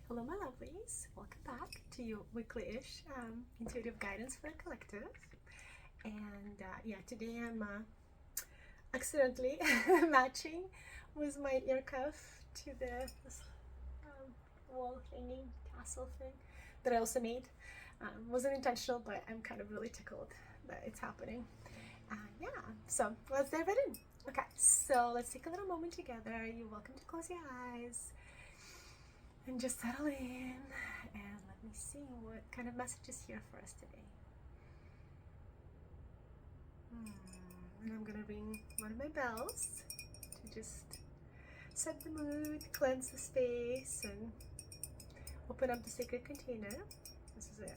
Hello, my lovelies. Welcome back to your weekly-ish intuitive guidance for the collective. And today I'm accidentally matching with my ear cuff to this wall hanging tassel thing that I also made. Wasn't intentional, but I'm kind of really tickled that it's happening. So let's dive right in. Okay, so let's take a little moment together. You're welcome to close your eyes and just settle in, and let me see what kind of message is here for us today. And I'm gonna ring one of my bells to just set the mood, cleanse the space, and open up the sacred container. This is an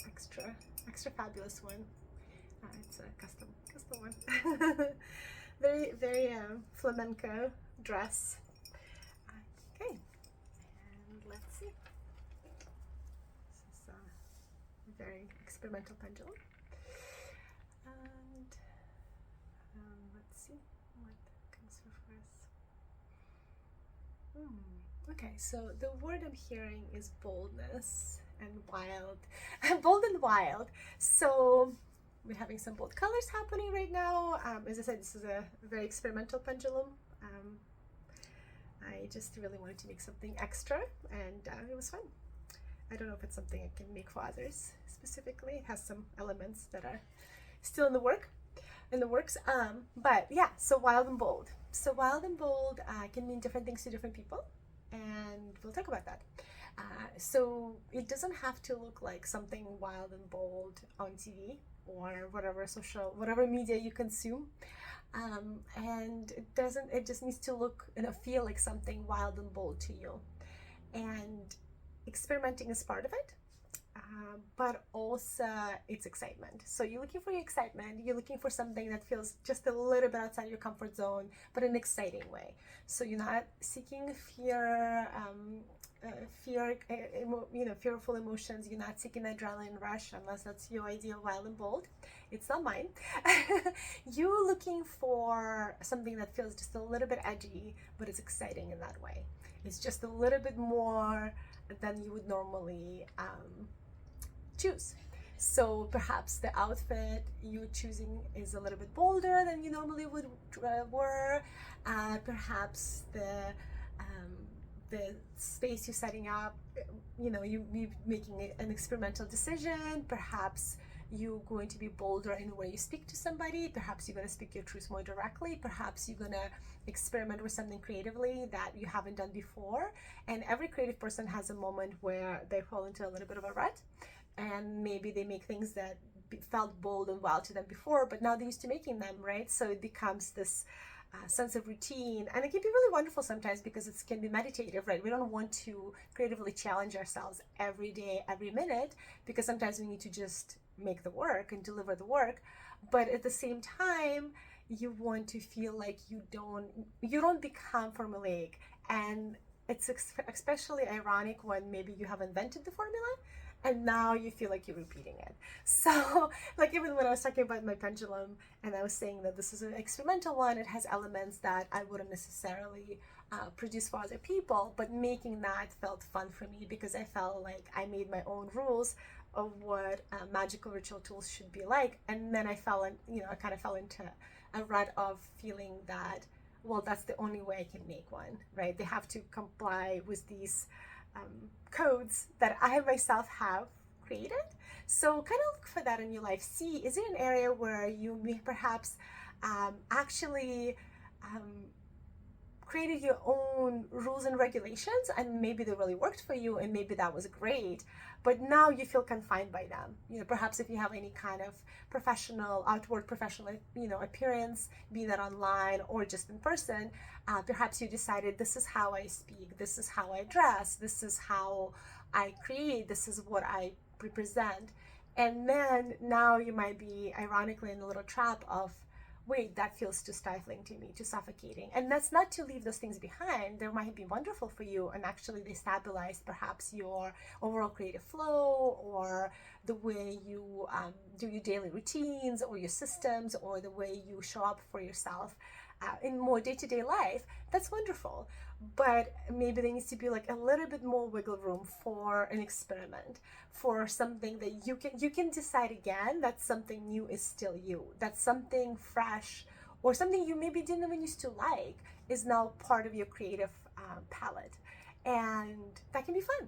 extra fabulous one. It's a custom one. very flamenco dress. Okay. Let's see. This is a very experimental pendulum. And let's see what comes through for us. Okay, so the word I'm hearing is boldness and wild. Bold and wild. So we're having some bold colors happening right now. As I said, this is a very experimental pendulum. I just really wanted to make something extra, and it was fun. I don't know if it's something I can make for others specifically. It has some elements that are still in the works. But yeah, so wild and bold. So wild and bold can mean different things to different people, and we'll talk about that. So it doesn't have to look like something wild and bold on TV or whatever media you consume. And it just needs to look and feel like something wild and bold to you. And experimenting is part of it, but also it's excitement. So you're looking for your excitement, you're looking for something that feels just a little bit outside your comfort zone, but in an exciting way. So you're not seeking fearful emotions. You're not seeking adrenaline rush unless that's your idea of wild and bold. It's not mine. You're looking for something that feels just a little bit edgy, but it's exciting in that way. It's just a little bit more than you would normally choose. So perhaps the outfit you're choosing is a little bit bolder than you normally would wear. Perhaps the space you're setting up, you're making an experimental decision. Perhaps you're going to be bolder in the way you speak to somebody. Perhaps you're going to speak your truth more directly. Perhaps you're going to experiment with something creatively that you haven't done before. And every creative person has a moment where they fall into a little bit of a rut, and maybe they make things that felt bold and wild to them before, but now they're used to making them, right? So it becomes this sense of routine, and it can be really wonderful sometimes because it can be meditative, right? We don't want to creatively challenge ourselves every day, every minute, because sometimes we need to just make the work and deliver the work. But at the same time, you want to feel like you don't become formulaic. And it's especially ironic when maybe you have invented the formula and now you feel like you're repeating it. So like even when I was talking about my pendulum and I was saying that this is an experimental one, it has elements that I wouldn't necessarily produce for other people, but making that felt fun for me because I felt like I made my own rules of what magical ritual tools should be like. And then I kind of fell into a rut of feeling that, well, that's the only way I can make one, right? They have to comply with these codes that I myself have created. So kind of look for that in your life. See, is there an area where you may perhaps actually created your own rules and regulations, and maybe they really worked for you, and maybe that was great, but now you feel confined by them. Perhaps if you have any kind of outward professional appearance, be that online or just in person, perhaps you decided, this is how I speak, this is how I dress, this is how I create, this is what I represent. And then now you might be ironically in a little trap of, wait, that feels too stifling to me, too suffocating. And that's not to leave those things behind. They might be wonderful for you, and actually they stabilize perhaps your overall creative flow, or the way you do your daily routines, or your systems, or the way you show up for yourself in more day-to-day life. That's wonderful. but maybe there needs to be like a little bit more wiggle room for an experiment, for something that you can decide again that something new is still you, that something fresh or something you maybe didn't even used to like is now part of your creative palette. And that can be fun,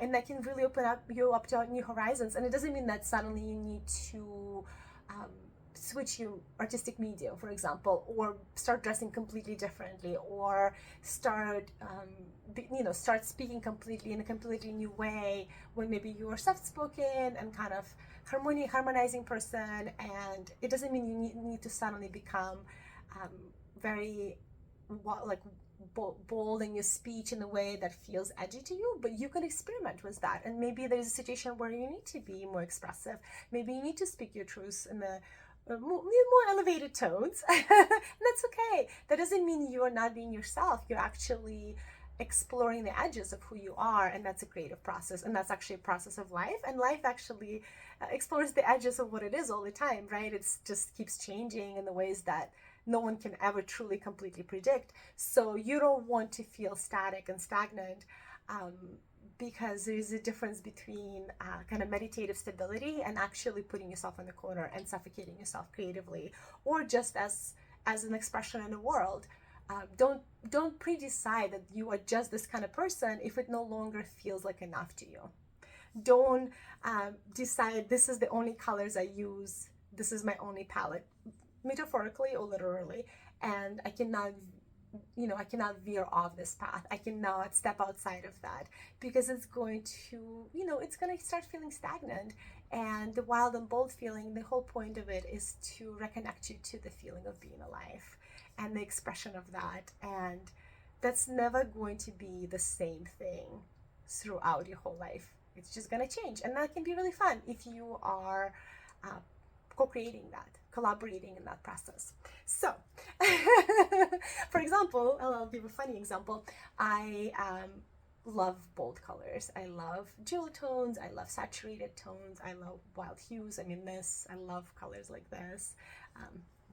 and that can really open up you up to new horizons. And it doesn't mean that suddenly you need to um, switch your artistic medium, for example, or start dressing completely differently, or start start speaking completely in a completely new way when maybe you're soft-spoken and kind of harmonizing person. And it doesn't mean you need to suddenly become um, very like bold in your speech in a way that feels edgy to you, but you can experiment with that. And maybe there's a situation where you need to be more expressive. Maybe you need to speak your truth in the more elevated tones. That's okay. That doesn't mean you're not being yourself. You're actually exploring the edges of who you are, and that's a creative process, and that's actually a process of life. And life actually explores the edges of what it is all the time, right? It's just keeps changing in the ways that no one can ever truly completely predict. So you don't want to feel static and stagnant, because there's a difference between kind of meditative stability and actually putting yourself in the corner and suffocating yourself creatively, or just as an expression in the world. Don't pre-decide that you are just this kind of person if it no longer feels like enough to you. Don't decide this is the only colors I use, this is my only palette, metaphorically or literally, and I cannot veer off this path. I cannot step outside of that, because it's going to, it's going to start feeling stagnant. And the wild and bold feeling, the whole point of it is to reconnect you to the feeling of being alive and the expression of that. And that's never going to be the same thing throughout your whole life. It's just going to change. And that can be really fun if you are co-creating that, collaborating in that process. So, for example, I'll give a funny example. I love bold colors. I love jewel tones. I love saturated tones. I love wild hues. I mean, I love colors like this,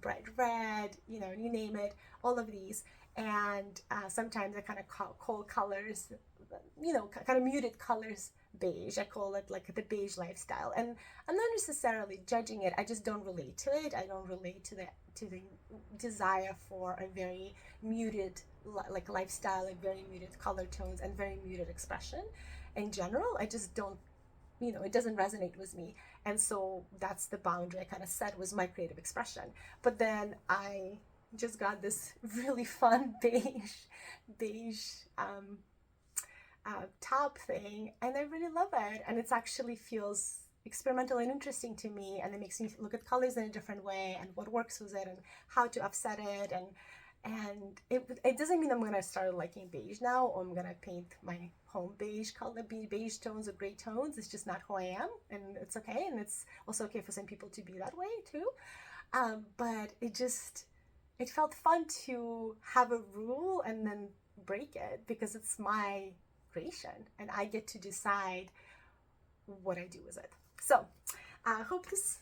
bright red, you name it, all of these. And sometimes I kind of call colors, kind of muted colors, beige. I call it like the beige lifestyle. And I'm not necessarily judging it. I just don't relate to it. I don't relate to the desire for a very muted like lifestyle, like very muted color tones and very muted expression in general. I just don't, it doesn't resonate with me. And so that's the boundary I kind of set was my creative expression. But then I just got this really fun beige top thing, and I really love it. And it actually feels experimental and interesting to me, and it makes me look at colors in a different way and what works with it and how to offset it. And it doesn't mean I'm going to start liking beige now, or I'm going to paint my home beige color, beige tones or gray tones. It's just not who I am, and it's okay. And it's also okay for some people to be that way too. But it felt fun to have a rule and then break it, because it's my creation and I get to decide what I do with it. So I hope this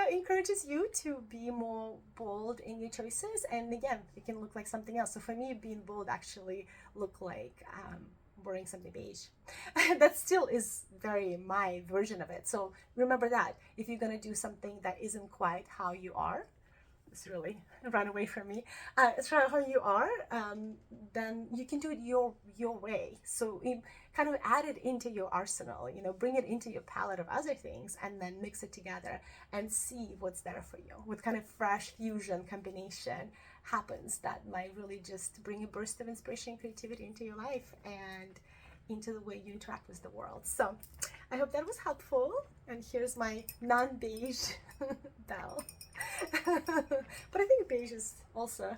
encourages you to be more bold in your choices. And again, it can look like something else. So for me, being bold actually looked like wearing something beige. That still is very my version of it. So remember that if you're going to do something that isn't quite how you are, it's really run away from me. It's how you are, then you can do it your way. So you kind of add it into your arsenal, bring it into your palette of other things, and then mix it together and see what's there for you. What kind of fresh fusion combination happens that might really just bring a burst of inspiration and creativity into your life and into the way you interact with the world. So I hope that was helpful. And here's my non-beige bell. But I think beige is also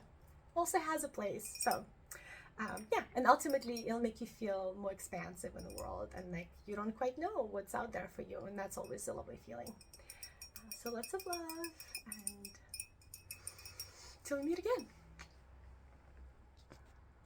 has a place. So yeah, and ultimately it'll make you feel more expansive in the world, and like you don't quite know what's out there for you, and that's always a lovely feeling. So lots of love, and till we meet again.